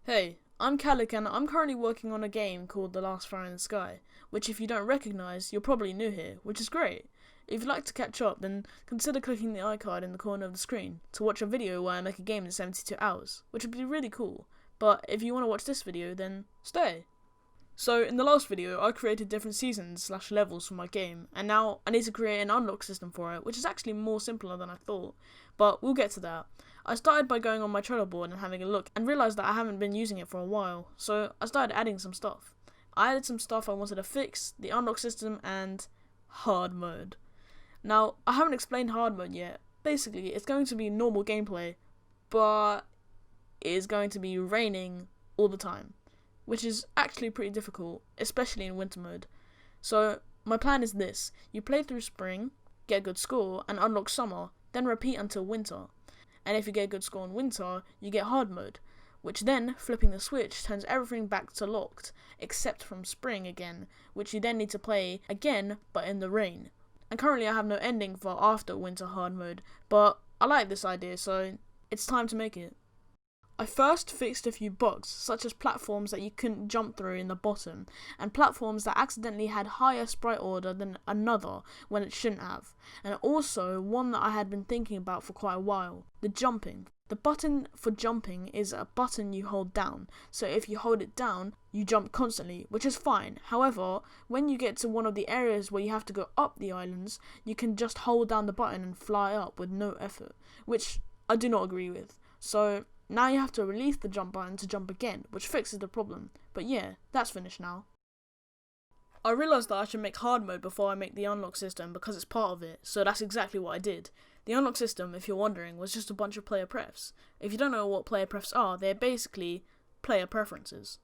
Hey, I'm Calic and I'm currently working on a game called The Last Fire in the Sky, which if you don't recognise, you're probably new here, which is great. If you'd like to catch up, then consider clicking the iCard in the corner of the screen to watch a video where I make a game in 72 hours, which would be really cool. But if you want to watch this video, then stay. So in the last video, I created different seasons/levels for my game, and now I need to create an unlock system for it, which is actually more simpler than I thought, but we'll get to that. I started by going on my Trello board and having a look, and realised that I haven't been using it for a while, so I started adding some stuff. I added some stuff I wanted to fix, the unlock system, and hard mode. Now, I haven't explained hard mode yet. Basically, it's going to be normal gameplay, but it is going to be raining all the time, which is actually pretty difficult, especially in winter mode. So, my plan is this: you play through spring, get a good score, and unlock summer, then repeat until winter. And if you get a good score in winter, you get hard mode, which then, flipping the switch, turns everything back to locked, except from spring again, which you then need to play again, but in the rain. And currently I have no ending for after winter hard mode, but I like this idea, so it's time to make it. I first fixed a few bugs, such as platforms that you couldn't jump through in the bottom, and platforms that accidentally had higher sprite order than another when it shouldn't have, and also one that I had been thinking about for quite a while: the jumping. The button for jumping is a button you hold down, so if you hold it down, you jump constantly, which is fine. However, when you get to one of the areas where you have to go up the islands, you can just hold down the button and fly up with no effort, which I do not agree with. So now you have to release the jump button to jump again, which fixes the problem. But yeah, that's finished now. I realised that I should make hard mode before I make the unlock system because it's part of it, so that's exactly what I did. The unlock system, if you're wondering, was just a bunch of player prefs. If you don't know what player prefs are, they're basically player preferences.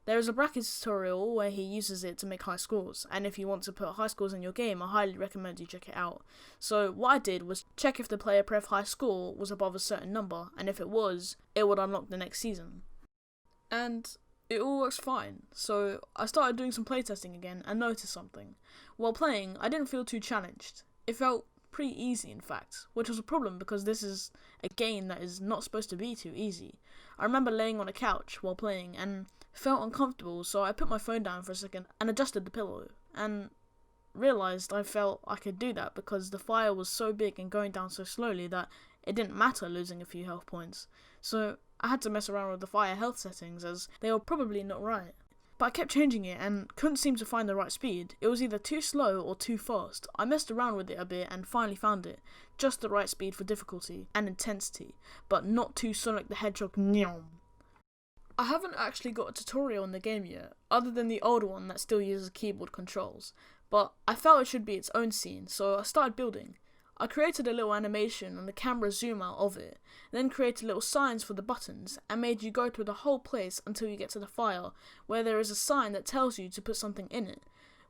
There is a brackets tutorial where he uses it to make high scores, and if you want to put high scores in your game, I highly recommend you check it out. So what I did was check if the player pref high score was above a certain number, and if it was, it would unlock the next season. And it all works fine, so I started doing some playtesting again and noticed something. While playing, I didn't feel too challenged. It felt pretty easy, in fact, which was a problem because this is a game that is not supposed to be too easy. I remember laying on a couch while playing and felt uncomfortable, so I put my phone down for a second and adjusted the pillow, and realised I felt I could do that because the fire was so big and going down so slowly that it didn't matter losing a few health points. So I had to mess around with the fire health settings as they were probably not right. But I kept changing it and couldn't seem to find the right speed. It was either too slow or too fast. I messed around with it a bit and finally found it. Just the right speed for difficulty and intensity, but not too Sonic the Hedgehog nyom. I haven't actually got a tutorial in the game yet, other than the old one that still uses keyboard controls, but I felt it should be its own scene, so I started building. I created a little animation and the camera zoom out of it, then created little signs for the buttons, and made you go through the whole place until you get to the fire, where there is a sign that tells you to put something in it.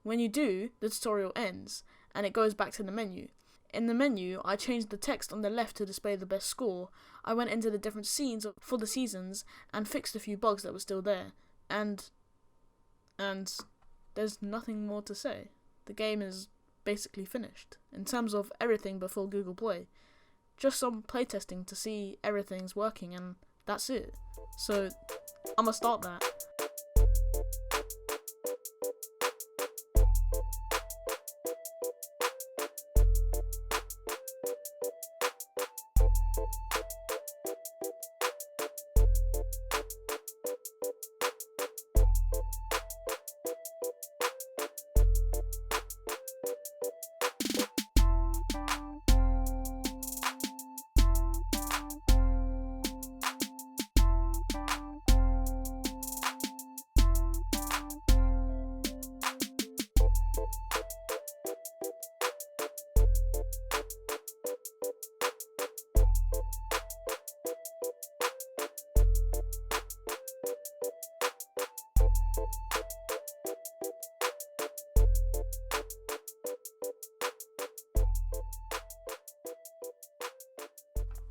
When you do, the tutorial ends, and it goes back to the menu. In the menu, I changed the text on the left to display the best score. I went into the different scenes for the seasons and fixed a few bugs that were still there. And there's nothing more to say. The game is basically finished in terms of everything before Google Play. Just some playtesting to see everything's working, and that's it. So I'ma start that.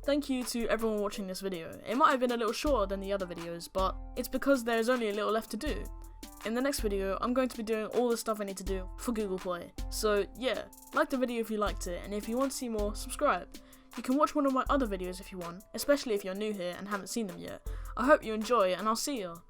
Thank you to everyone watching this video. It might have been a little shorter than the other videos, but it's because there's only a little left to do. In the next video, I'm going to be doing all the stuff I need to do for Google Play. So yeah, like the video if you liked it, and if you want to see more, subscribe. You can watch one of my other videos if you want, especially if you're new here and haven't seen them yet. I hope you enjoy, and I'll see you.